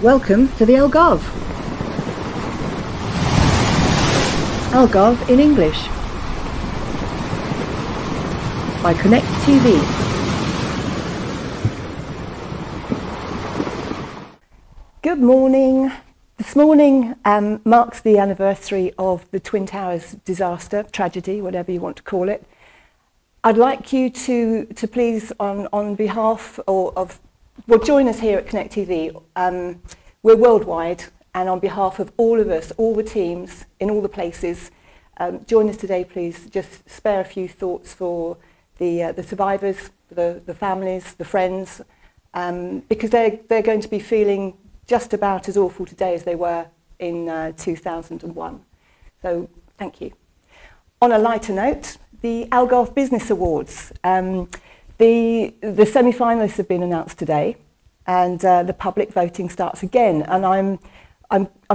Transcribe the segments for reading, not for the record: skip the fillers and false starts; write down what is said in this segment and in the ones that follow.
Welcome to the Algarve. Algarve in English by Conectv. Good morning. This morning marks the anniversary of the Twin Towers disaster, tragedy, whatever you want to call it. I'd like you to please, on behalf of, well, join us here at Conectv. We're worldwide, and on behalf of all of us, all the teams in all the places, join us today, please. Just spare a few thoughts for the survivors, the families, the friends, because they're going to be feeling just about as awful today as they were in 2001. So thank you. On a lighter note, the Algarve Business Awards. The semi-finalists have been announced today, and the public voting starts again. And I'm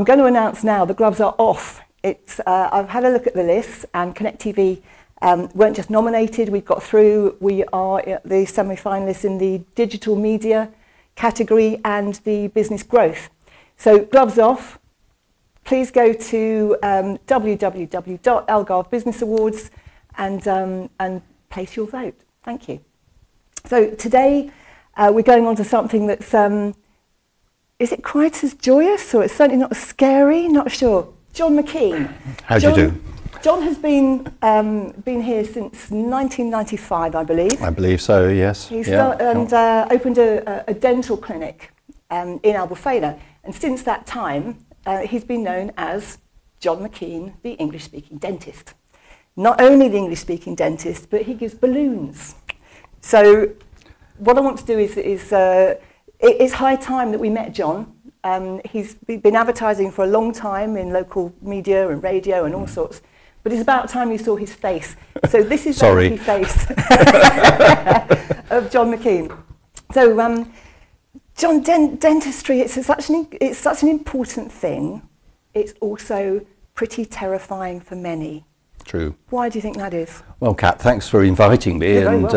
going to announce now the gloves are off. I've had a look at the list, and Conectv weren't just nominated. We've got through. We are the semi-finalists in the digital media category and the business growth. So gloves off. Please go to www.Algarve Business Awards and place your vote. Thank you. So today we're going on to something that's, is it quite as joyous, or it's certainly not as scary? Not sure. John McKean. How do you do? John has been here since 1995, I believe. I believe so, yes. He's opened a dental clinic in Albufeira, and since that time he's been known as John McKean, the English-speaking dentist. Not only the English-speaking dentist, but he gives balloons. So what I want to do is it's high time that we met John. He's been advertising for a long time in local media and radio and all sorts. But it's about time you saw his face. So this is the happy face of John McKean. So, John, dentistry, it's such an important thing. It's also pretty terrifying for many. True. Why do you think that is? Well, Kat, thanks for inviting me. You're and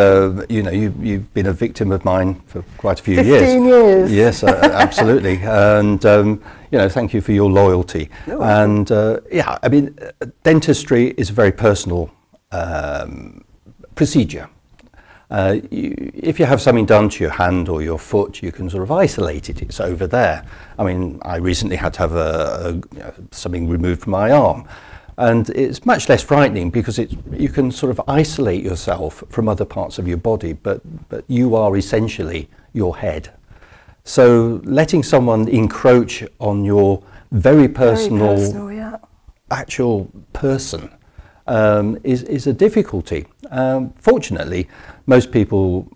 you know, you've been a victim of mine for quite a few 15 years. Yes, absolutely. And you know, thank you for your loyalty. And yeah, I mean, dentistry is a very personal procedure. If you have something done to your hand or your foot, you can sort of isolate it. It's over there. I mean, I recently had to have something removed from my arm. And it's much less frightening because you can sort of isolate yourself from other parts of your body, but you are essentially your head. So letting someone encroach on your very personal yeah, actual person is a difficulty. Fortunately, most people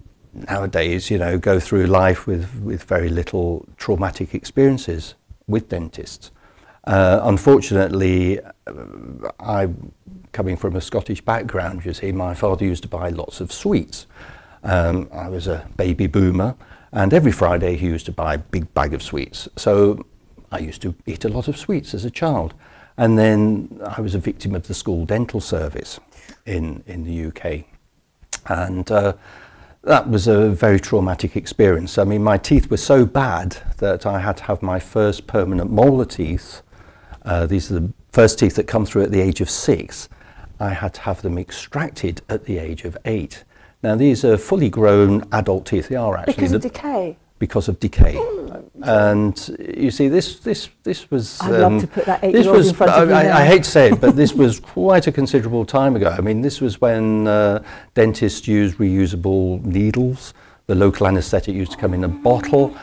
nowadays, you know, go through life with very little traumatic experiences with dentists. Unfortunately, I'm coming from a Scottish background, you see. My father used to buy lots of sweets. I was a baby boomer, and every Friday he used to buy a big bag of sweets. So I used to eat a lot of sweets as a child. And then I was a victim of the school dental service in the UK. And that was a very traumatic experience. I mean, my teeth were so bad that I had to have my first permanent molar teeth. These are the first teeth that come through at the age of 6. I had to have them extracted at the age of 8. Now, these are fully grown adult teeth. They are actually because of decay. Because of decay. And you see, this was. I'd love to put that 8-year-old in front of you now. I hate to say it, but this was quite a considerable time ago. I mean, this was when dentists used reusable needles. The local anaesthetic used to come in a bottle.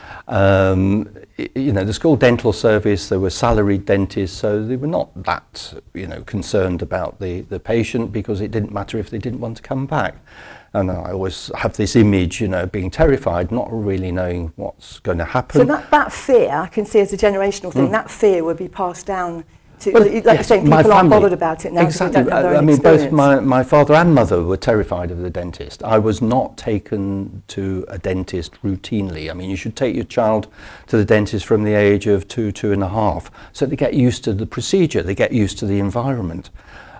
You know, the school dental service, there were salaried dentists, so they were not that, you know, concerned about the patient, because it didn't matter if they didn't want to come back. And I always have this image, you know, being terrified, not really knowing what's going to happen. So that fear, I can see as a generational thing, that fear would be passed down to, well, like you're saying, people aren't bothered about it now. Exactly. They don't have their own I mean, experience. both my father and mother were terrified of the dentist. I was not taken to a dentist routinely. I mean, you should take your child to the dentist from the age of 2, 2.5, so they get used to the procedure, they get used to the environment.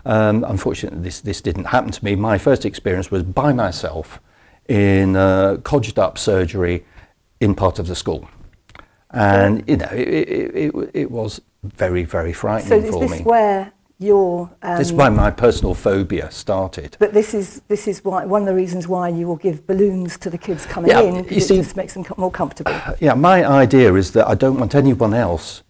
Unfortunately, this didn't happen to me. My first experience was by myself in codged up surgery in part of the school. And, you know, it was very, very frightening for me. So is this where your... this is why my personal phobia started. But this is why, one of the reasons why you will give balloons to the kids coming in, because it just makes them more comfortable. Yeah, my idea is that I don't want anyone else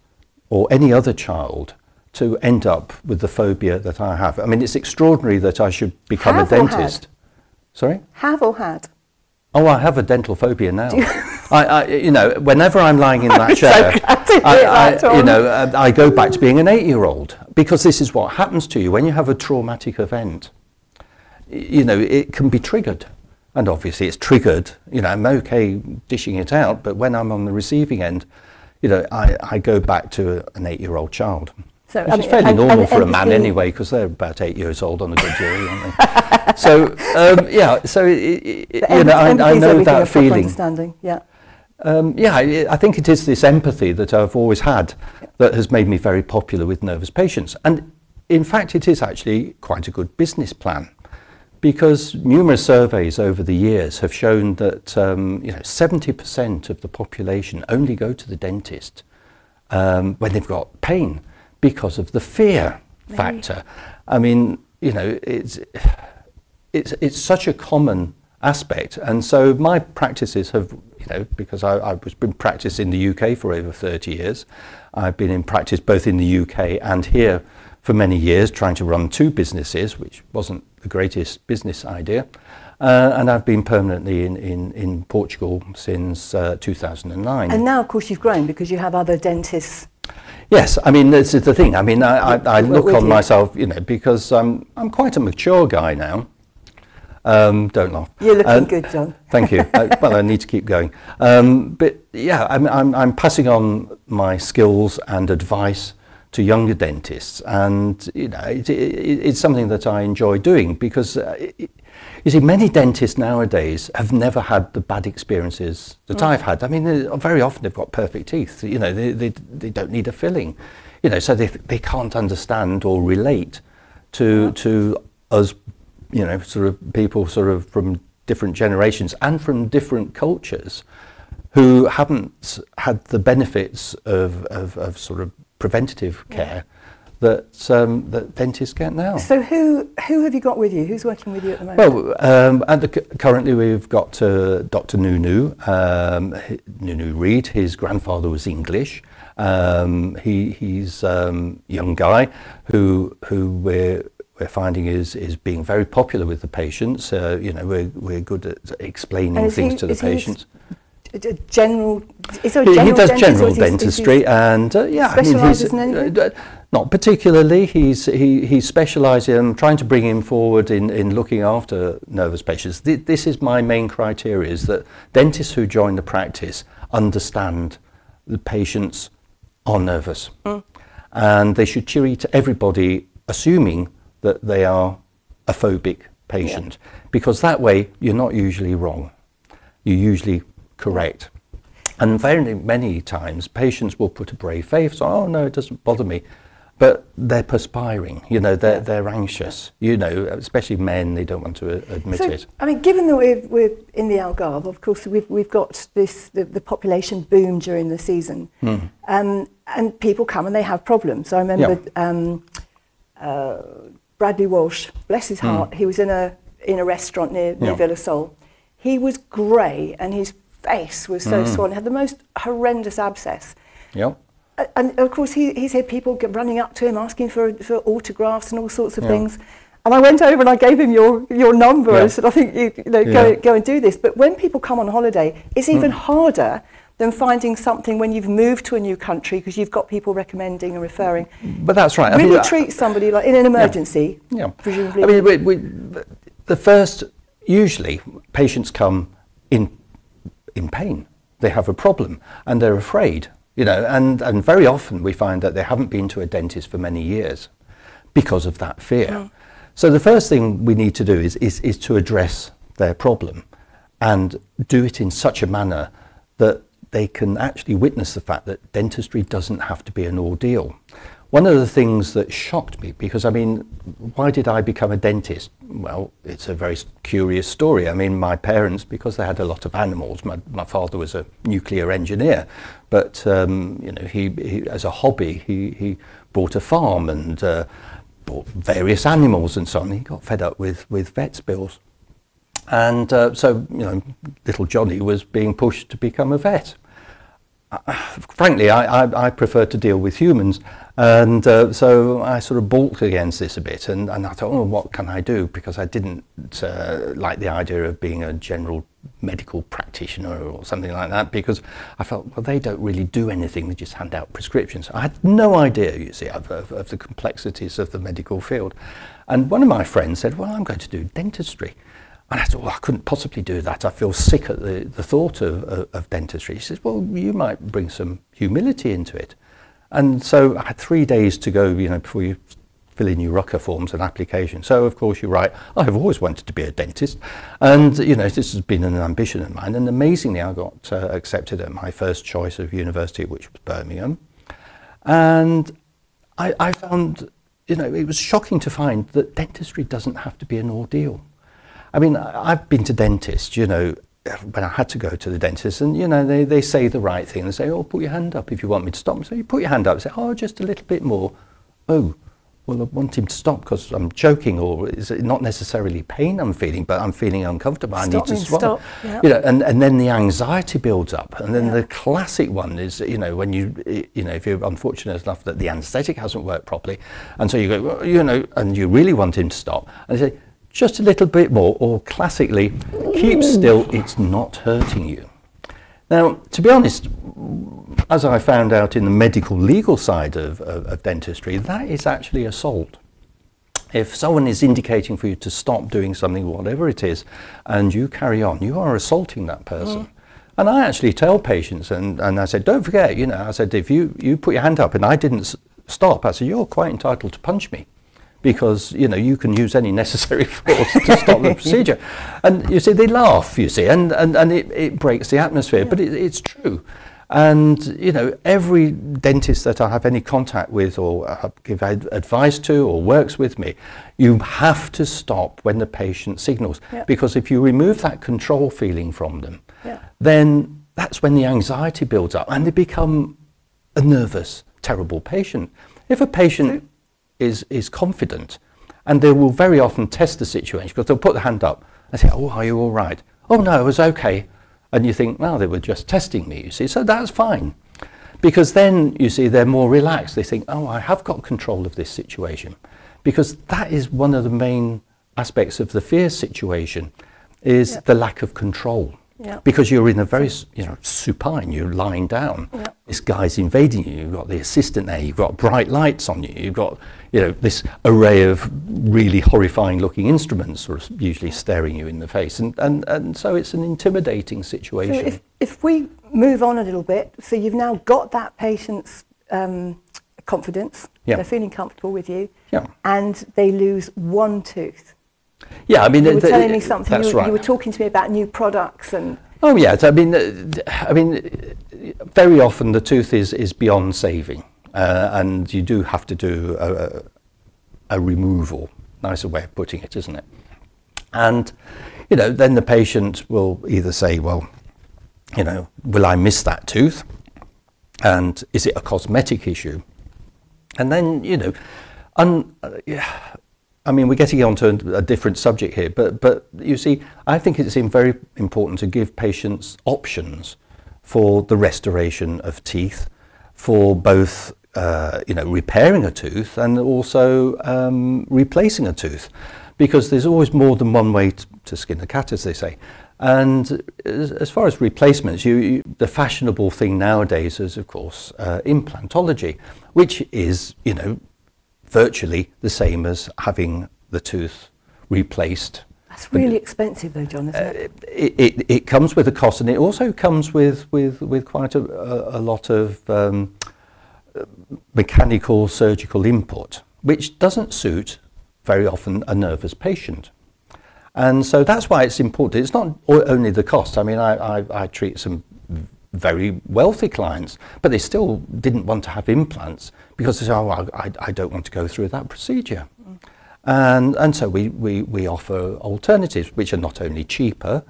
or any other child to end up with the phobia that I have. I mean, it's extraordinary that I should become a dentist. Sorry? Have or had? Oh, I have a dental phobia now. You know, whenever I'm lying in that chair, I go back to being an 8-year-old, because this is what happens to you when you have a traumatic event. You know, it can be triggered, and obviously it's triggered. You know, I'm okay dishing it out, but when I'm on the receiving end, you know, I go back to an 8-year-old child. So, which is fairly normal for a man anyway, because they're about 8 years old on a good day, aren't they? So, yeah, so, you know, I know that feeling. Yeah. I think it is this empathy that I've always had that has made me very popular with nervous patients. And in fact, it is actually quite a good business plan, because numerous surveys over the years have shown that you know, 70% of the population only go to the dentist when they've got pain, because of the fear factor. I mean, you know, it's such a common aspect, and so my practices have, you know, because I've been practicing in the UK for over 30 years. I've been in practice both in the UK and here for many years, trying to run 2 businesses, which wasn't the greatest business idea. And I've been permanently in Portugal since 2009. And now, of course, you've grown because you have other dentists. Yes, I mean, this is the thing. I mean, I look on myself, you know, because I'm quite a mature guy now. Don't laugh. You're looking good, John. Thank you. Well, I need to keep going. But yeah, I'm passing on my skills and advice to younger dentists, and you know, it's something that I enjoy doing, because you see, many dentists nowadays have never had the bad experiences that I've had. I mean, very often they've got perfect teeth. You know, they don't need a filling. You know, so they can't understand or relate to us. You know, sort of people sort of from different generations and from different cultures who haven't had the benefits of sort of preventative care that dentists get now. So who have you got with you? Who's working with you at the moment? Well, currently we've got Dr. Nunu Reid. His grandfather was English. He's a young guy who we're finding is being very popular with the patients. You know, we're good at explaining things to the patients. Is there a general he does general dentistry, and yeah, I mean, he's not particularly. He's specialising. I'm trying to bring him forward in looking after nervous patients. This is my main criteria: is that dentists who join the practice understand the patients are nervous, and they should treat everybody assuming that they are a phobic patient, because that way you're not usually wrong. You're usually correct. And very many times patients will put a brave face on, oh no, it doesn't bother me, but they're perspiring, you know, they're anxious, you know, especially men, they don't want to admit it. I mean, given that we're in the Algarve, of course we've got the population boom during the season, and people come and they have problems. I remember Bradley Walsh, bless his heart, he was in a restaurant near Villa Sol. He was grey and his face was so swollen, had the most horrendous abscess. And of course he's had people running up to him asking for autographs and all sorts of things. And I went over and I gave him your number and said, I think you know, go and do this. But when people come on holiday, it's even harder than finding something when you've moved to a new country, because you've got people recommending and referring. But that's right. Really treat somebody like in an emergency. Presumably. I mean, the first, usually patients come in pain. They have a problem and they're afraid, you know, and very often we find that they haven't been to a dentist for many years because of that fear. So the first thing we need to do is to address their problem and do it in such a manner that they can actually witness the fact that dentistry doesn't have to be an ordeal. one of the things that shocked me, because I mean, why did I become a dentist? Well, it's a very curious story. I mean, my parents, because they had a lot of animals, my father was a nuclear engineer, but you know, he as a hobby, he bought a farm and bought various animals and so on. He got fed up with vets bills. And so, you know, little Johnny was being pushed to become a vet. Frankly, I prefer to deal with humans, and so I sort of balked against this a bit, and I thought, oh, what can I do? Because I didn't like the idea of being a general medical practitioner or something like that, because I felt, well, they don't really do anything, they just hand out prescriptions. I had no idea, you see, of the complexities of the medical field. And one of my friends said, well, I'm going to do dentistry. And I thought, well, I couldn't possibly do that. I feel sick at the thought of dentistry. He says, well, you might bring some humility into it. And so I had 3 days to go, you know, before you fill in your rucker forms and applications. So, of course, you write, I've always wanted to be a dentist. And, you know, this has been an ambition of mine. And amazingly, I got accepted at my first choice of university, which was Birmingham. And I found, you know, it was shocking to find that dentistry doesn't have to be an ordeal. I mean, I've been to dentists, you know, when I had to go to the dentist, and, you know, they say the right thing. They say, oh, put your hand up if you want me to stop. So you put your hand up and say, oh, just a little bit more. Oh, well, I want him to stop because I'm choking, or is it not necessarily pain I'm feeling, but I'm feeling uncomfortable. I need to swallow. Yeah. You know, and then the anxiety builds up. And then the classic one is, you know, when you know, if you're unfortunate enough that the anaesthetic hasn't worked properly, and so you go, well, you know, and you really want him to stop, and they say, just a little bit more, or classically, keep still, it's not hurting you. Now, to be honest, as I found out in the medical legal side of dentistry, that is actually assault. If someone is indicating for you to stop doing something, whatever it is, and you carry on, you are assaulting that person. And I actually tell patients, and I said, don't forget, you know, I said, if you put your hand up and I didn't stop, I said, you're quite entitled to punch me, because, you know, you can use any necessary force to stop the procedure. And you see, they laugh, you see, and it breaks the atmosphere, but it's true. And, you know, every dentist that I have any contact with, or give advice to, or works with me, you have to stop when the patient signals. Because if you remove that control feeling from them, then that's when the anxiety builds up and they become a nervous, terrible patient. If a patient is confident, and they will very often test the situation, because they'll put the hand up and say, oh, are you all right? Oh, no, it was okay. And you think, well, they were just testing me, you see, so that's fine. Because then, you see, they're more relaxed. They think, oh, I have got control of this situation. Because that is one of the main aspects of the fear situation, is the lack of control. Because you're in a very, you know, supine, you're lying down. This guy's invading you, you've got the assistant there, you've got bright lights on you, you've got, you know, this array of really horrifying looking instruments sort of usually staring you in the face. And so it's an intimidating situation. So if we move on a little bit, so you've now got that patient's confidence, they're feeling comfortable with you, and they lose one tooth. Yeah, I mean, you were telling me something. That's right. You were talking to me about new products and. Oh yes, I mean, very often the tooth is beyond saving, and you do have to do a removal. Nicer way of putting it, isn't it? And, you know, then the patient will either say, well, you know, will I miss that tooth? And is it a cosmetic issue? And then, you know, I mean, we're getting onto a different subject here, but you see, I think it's very important to give patients options for the restoration of teeth, for both, you know, repairing a tooth and also replacing a tooth, because there's always more than one way to skin a cat, as they say. And as far as replacements, the fashionable thing nowadays is, of course, implantology, which is, you know, virtually the same as having the tooth replaced. That's really expensive though, John, isn't it? It comes with a cost, and it also comes with quite a lot of mechanical surgical input, which doesn't suit very often a nervous patient. And so that's why it's important. It's not only the cost. I mean, I treat some very wealthy clients, but they still didn't want to have implants because they said, oh, I don't want to go through that procedure. And so we offer alternatives, which are not only cheaper,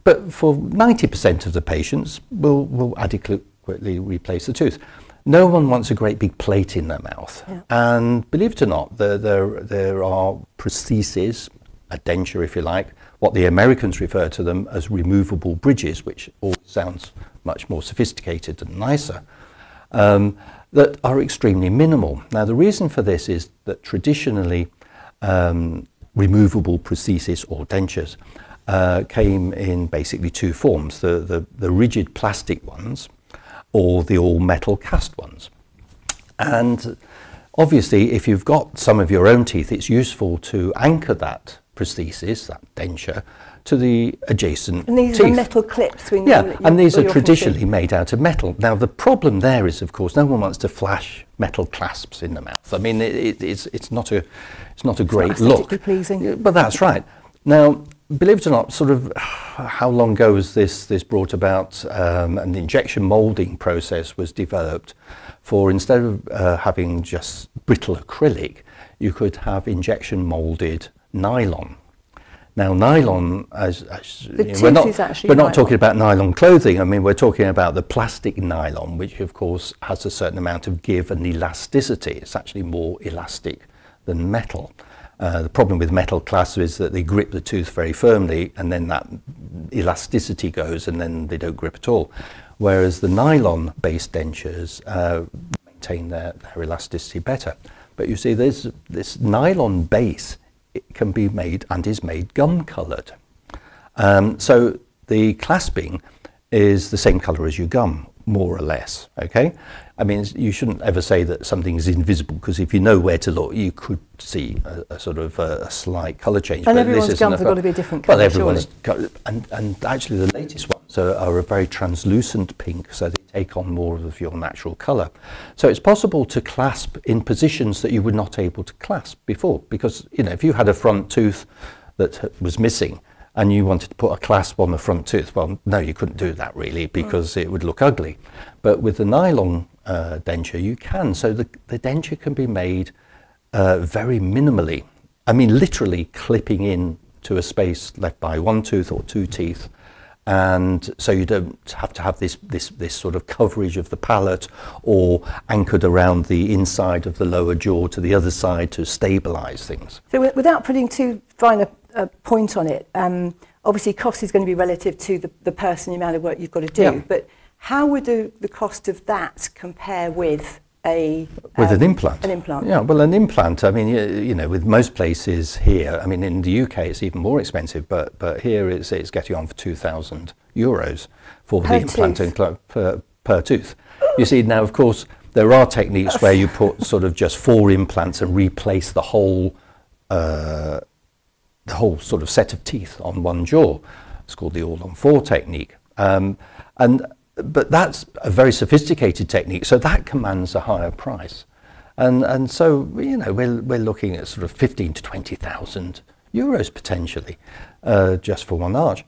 but for 90% of the patients will adequately replace the tooth. No one wants a great big plate in their mouth. Yeah. And believe it or not, there are prostheses, a denture if you like, what the Americans refer to them as removable bridges, which all sounds much more sophisticated and nicer, that are extremely minimal. Now the reason for this is that traditionally removable prostheses or dentures came in basically two forms, the rigid plastic ones or the all metal cast ones. And obviously if you've got some of your own teeth, it's useful to anchor that prosthesis, that denture, to the adjacent and these teeth. are metal clips. And these are traditionally made out of metal. Now the problem there is, of course, no one wants to flash metal clasps in the mouth. I mean, it's not a great look. Pleasing. But that's right. Now, believe it or not, sort of how long ago was this brought about? An injection moulding process was developed for, instead of having just brittle acrylic, you could have injection moulded nylon. Now, nylon, we're not talking about nylon clothing. I mean, we're talking about the plastic nylon, which of course has a certain amount of give and elasticity. It's actually more elastic than metal. The problem with metal clasps is that they grip the tooth very firmly, and then that elasticity goes, and then they don't grip at all. Whereas the nylon-based dentures maintain their elasticity better. But you see, there's this nylon base. It can be made and is made gum-coloured. So the clasping is the same colour as your gum, more or less, okay? I mean, you shouldn't ever say that something is invisible, because if you know where to look, you could see a sort of a slight colour change. And everyone's gums have got to be a different colour, well, everyone's and actually the latest ones are a very translucent pink, so they take on more of your natural colour. So it's possible to clasp in positions that you were not able to clasp before, because, you know, if you had a front tooth that was missing and you wanted to put a clasp on the front tooth, well, no, you couldn't do that really, because it would look ugly. But with the nylon denture, you can. So the denture can be made very minimally. I mean, literally clipping in to a space left by one tooth or two teeth. And so you don't have to have this sort of coverage of the palate, or anchored around the inside of the lower jaw to the other side to stabilise things. So without putting too fine a point on it, obviously cost is going to be relative to the person, the amount of work you've got to do. Yeah. But how would the cost of that compare with an implant? An implant. Yeah, well, an implant, I mean, you know, with most places here, I mean, in the UK it's even more expensive, but here it's getting on for €2,000 for the implant per tooth. You see, now, of course, there are techniques where you put sort of just 4 implants and replace the whole sort of set of teeth on one jaw. It's called the all-on-4 technique. But that's a very sophisticated technique, so that commands a higher price. And so, you know, we're looking at sort of 15 to 20,000 euros potentially, just for one arch.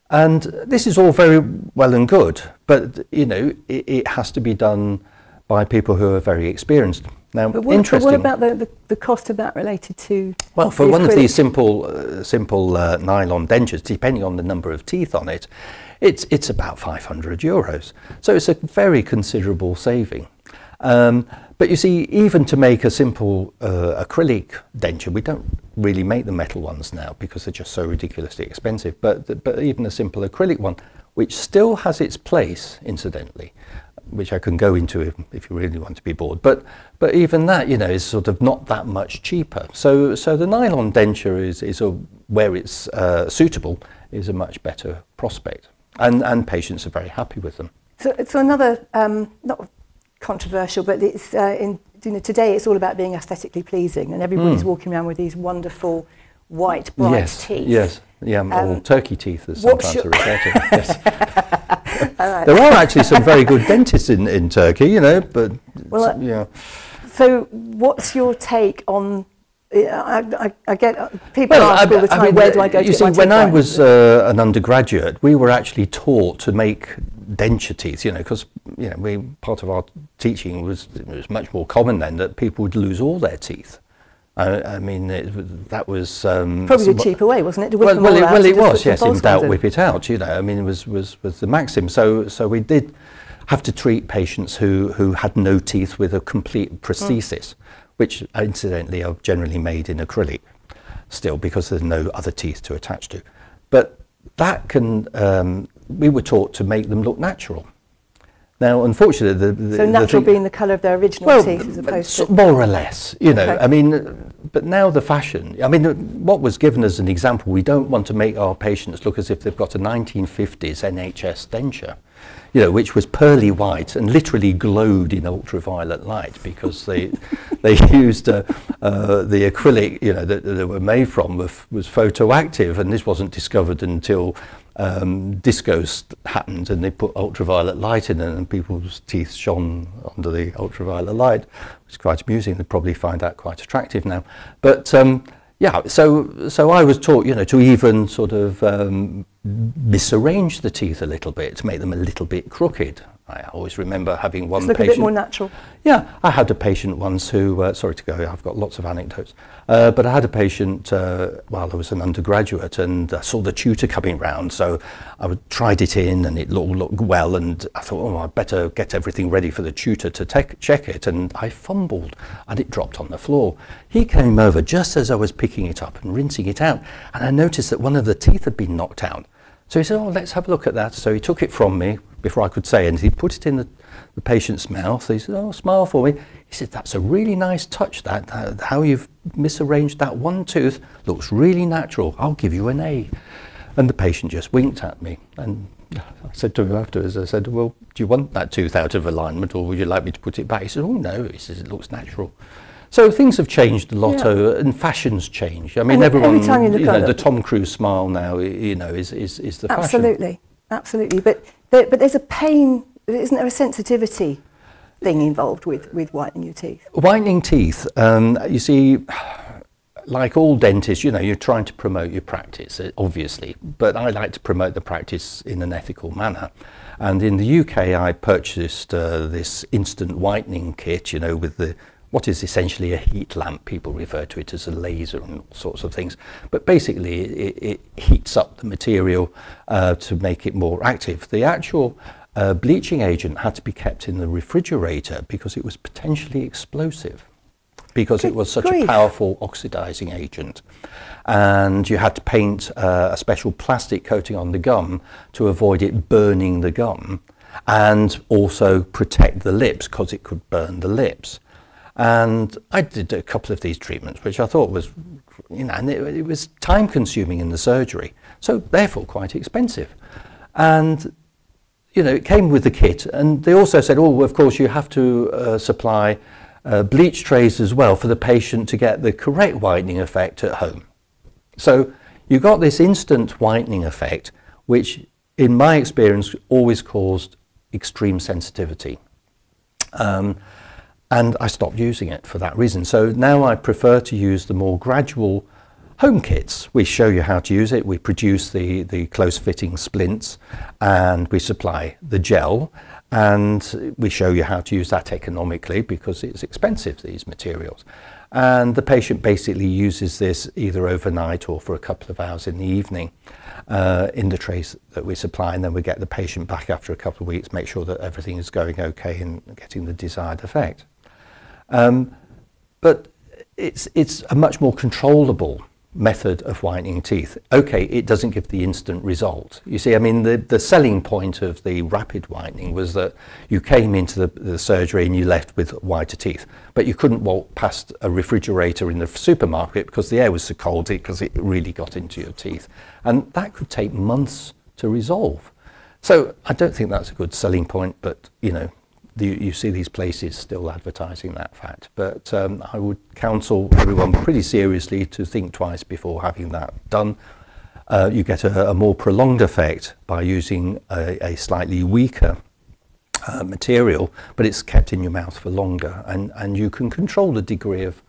And this is all very well and good, but, you know, it has to be done by people who are very experienced. Now, but what about the cost of that related to? Well, for one of these simple nylon dentures, depending on the number of teeth on it, it's about €500. So it's a very considerable saving. But you see, even to make a simple acrylic denture, we don't really make the metal ones now because they're just so ridiculously expensive. But even a simple acrylic one, which still has its place, incidentally, which I can go into if you really want to be bored. But even that, you know, is sort of not that much cheaper. So the nylon denture is where it's suitable, is a much better prospect. And patients are very happy with them. So another, not controversial, but it's today it's all about being aesthetically pleasing, and everybody's walking around with these wonderful white, bright teeth. Yes, yeah, or turkey teeth, as sometimes are referred to. Yes. Right. There are actually some very good dentists in Turkey, you know, but yeah. So what's your take on? I get people ask all the time, where do I go to? You see, when I was an undergraduate, we were actually taught to make denture teeth, you know, because, you know, part of our teaching was, it was much more common then that people would lose all their teeth. I mean, that was... probably the cheaper way, wasn't it? To whip them well, all out, it was, yes, in doubt, in. whip it out, you know. I mean, it was the maxim. So we did have to treat patients who had no teeth with a complete prosthesis, which incidentally are generally made in acrylic still, because there's no other teeth to attach to. But that can, we were taught to make them look natural. Now, unfortunately, so natural being the colour of their original teeth, as opposed to more or less, you know. Okay. I mean, but now the fashion. I mean, what was given as an example, we don't want to make our patients look as if they've got a 1950s NHS denture, you know, which was pearly white and literally glowed in ultraviolet light, because they used the acrylic, you know, that they were made from was photoactive, and this wasn't discovered until discos happened, and they put ultraviolet light in it, and people's teeth shone under the ultraviolet light. It's quite amusing. They probably find that quite attractive now. But yeah, so I was taught, you know, to even sort of misarrange the teeth a little bit, to make them a little bit crooked. I always remember having one patient... look a bit more natural. Yeah, I had a patient once who, sorry to go, I've got lots of anecdotes, but I had a patient while I was an undergraduate, and I saw the tutor coming round, so I tried it in and it looked well, and I thought, oh, I'd better get everything ready for the tutor to check it, and I fumbled and it dropped on the floor. He came over just as I was picking it up and rinsing it out, and I noticed that one of the teeth had been knocked out. So he said, oh, let's have a look at that. So he took it from me before I could say anything. He put it in the patient's mouth. He said, oh, smile for me. He said, that's a really nice touch, that how you've misarranged that one tooth looks really natural. I'll give you an A. And the patient just winked at me. And I said to him afterwards, I said, well, do you want that tooth out of alignment, or would you like me to put it back? He said, oh, no. He says, it looks natural. So things have changed a lot, and fashions change. I mean, every time you look at the Tom Cruise smile now, you know, is the fashion. Absolutely, absolutely. But there's a pain, isn't there, a sensitivity thing involved with whitening your teeth? Whitening teeth, you see, like all dentists, you know, you're trying to promote your practice, obviously, but I like to promote the practice in an ethical manner. And in the UK, I purchased this instant whitening kit, you know, with what is essentially a heat lamp. People refer to it as a laser and all sorts of things. But basically, it heats up the material to make it more active. The actual bleaching agent had to be kept in the refrigerator because it was potentially explosive, because it was such a powerful oxidizing agent. And you had to paint a special plastic coating on the gum to avoid it burning the gum, and also protect the lips, because it could burn the lips. And I did a couple of these treatments, which I thought was, you know, and it was time consuming in the surgery, so therefore quite expensive. And, you know, it came with the kit, and they also said, oh, well, of course you have to supply bleach trays as well for the patient to get the correct whitening effect at home. So you got this instant whitening effect, which in my experience always caused extreme sensitivity. And I stopped using it for that reason. So now I prefer to use the more gradual home kits. We show you how to use it. We produce the close-fitting splints, and we supply the gel, and we show you how to use that economically, because it's expensive, these materials. And the patient basically uses this either overnight or for a couple of hours in the evening in the trays that we supply, and then we get the patient back after a couple of weeks, make sure that everything is going okay and getting the desired effect. But it's a much more controllable method of whitening teeth. Okay, it doesn't give the instant result. You see, I mean, the selling point of the rapid whitening was that you came into the surgery and you left with whiter teeth, but you couldn't walk past a refrigerator in the supermarket because the air was so cold, because it really got into your teeth. And that could take months to resolve. So I don't think that's a good selling point, but, you know, you see these places still advertising that fact. But I would counsel everyone pretty seriously to think twice before having that done. You get a more prolonged effect by using a slightly weaker material, but it's kept in your mouth for longer, and you can control the degree of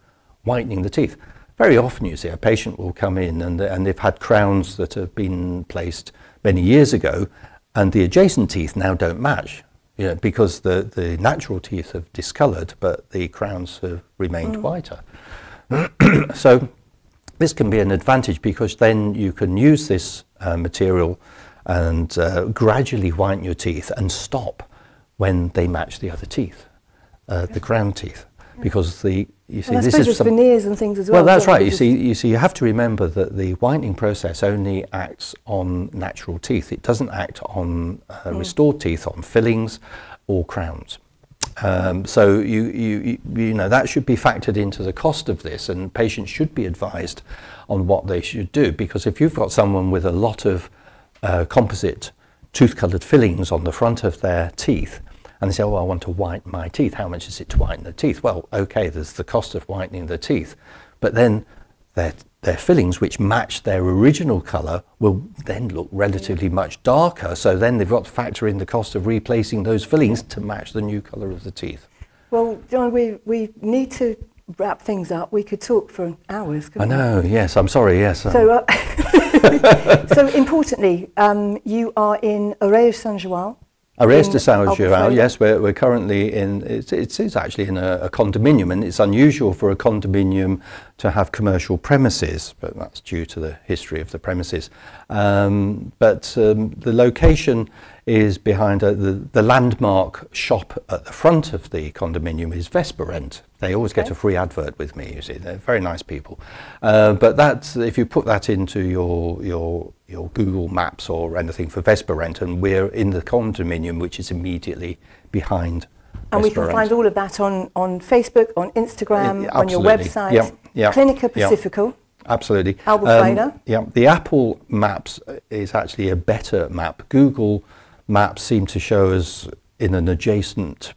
whitening the teeth. Very often you see a patient will come in and they've had crowns that have been placed many years ago, and the adjacent teeth now don't match, you know, because the natural teeth have discoloured, but the crowns have remained whiter. So this can be an advantage, because then you can use this material and gradually whiten your teeth and stop when they match the other teeth, the crown teeth, because you see, and I this suppose is there's veneers and things as well. Well, that's right. You see, you have to remember that the whitening process only acts on natural teeth. It doesn't act on restored teeth, on fillings or crowns. So you know, that should be factored into the cost of this, and patients should be advised on what they should do, because if you've got someone with a lot of composite tooth-coloured fillings on the front of their teeth, and they say, oh, I want to whiten my teeth, how much is it to whiten the teeth? Well, okay, there's the cost of whitening the teeth, but then their fillings, which match their original colour, will then look relatively much darker, so then they've got to factor in the cost of replacing those fillings to match the new colour of the teeth. Well, John, we need to wrap things up. We could talk for hours, couldn't I know, yes, I'm sorry, yes. So, so importantly, you are in Oreia São João. Oreia de São João, yes, we're currently in, it is actually in a condominium, and it's unusual for a condominium to have commercial premises, but that's due to the history of the premises. But the location is behind the landmark shop at the front of the condominium is Vesperent. They always get a free advert with me, you see, they're very nice people. But that's, if you put that into your Google Maps or anything for Vesperent, and we're in the condominium, which is immediately behind And Vesperent. we can find all of that on Facebook, on Instagram, on your website, Clínica Pacifico. Absolutely. Albufeira. Yeah, the Apple Maps is actually a better map. Google Maps seem to show us in an adjacent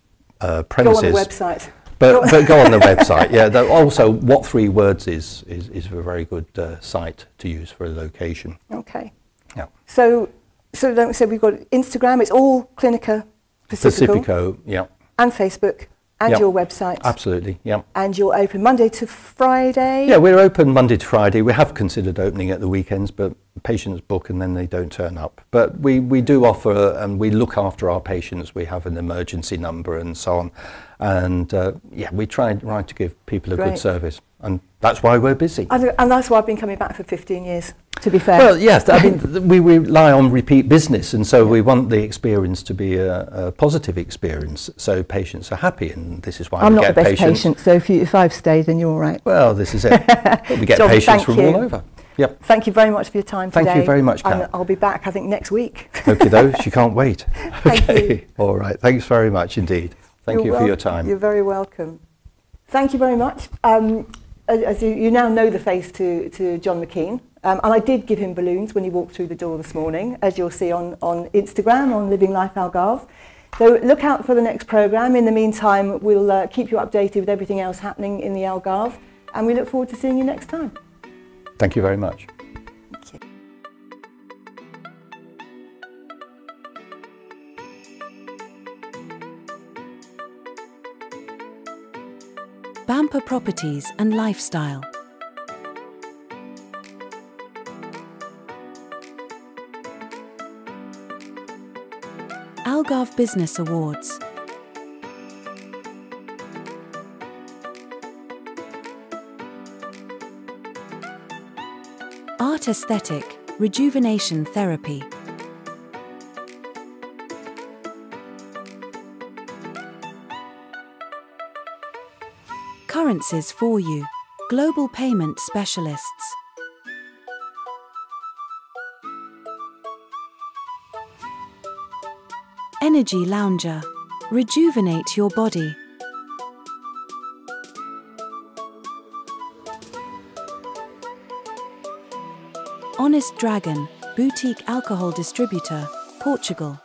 premises. Go on the website. But go on the website. Yeah. Also, What 3 Words is a very good site to use for a location. Okay. Yeah. So we've got Instagram. It's all Clínica Pacifico. Pacifico. Yeah. And Facebook. And your website. Absolutely. Yeah. And you're open Monday to Friday. Yeah, we're open Monday to Friday. We have considered opening at the weekends, but patients book and then they don't turn up. But we do offer, and we look after our patients. We have an emergency number and so on. And yeah, we try to give people a good service. And that's why we're busy. And that's why I've been coming back for 15 years, to be fair. Well, yes, I mean, we rely on repeat business, and so we want the experience to be a positive experience, so patients are happy, and this is why I'm we not get the best patients. patient, so if I've stayed, then you're all right. Well, this is it. But we get John, patients from all over. Yep. Thank you very much for your time today. Thank you very much, Kat. And I'll be back, I think, next week. Okay, though, she can't wait. Thank you. All right. Thanks very much indeed. Thank you for your time. You're very welcome. Thank you very much. As you now know the face to John McKean, and I did give him balloons when he walked through the door this morning, as you'll see on Instagram, on Living Life Algarve. So look out for the next programme. In the meantime, we'll keep you updated with everything else happening in the Algarve, and we look forward to seeing you next time. Thank you very much. Thank you. Bamper Properties and Lifestyle. Algarve Business Awards. Art Aesthetic, Rejuvenation Therapy. Currencies for you. Global Payment Specialists. Energy Lounger. Rejuvenate your body. Honest Dragon, Boutique Alcohol Distributor, Portugal.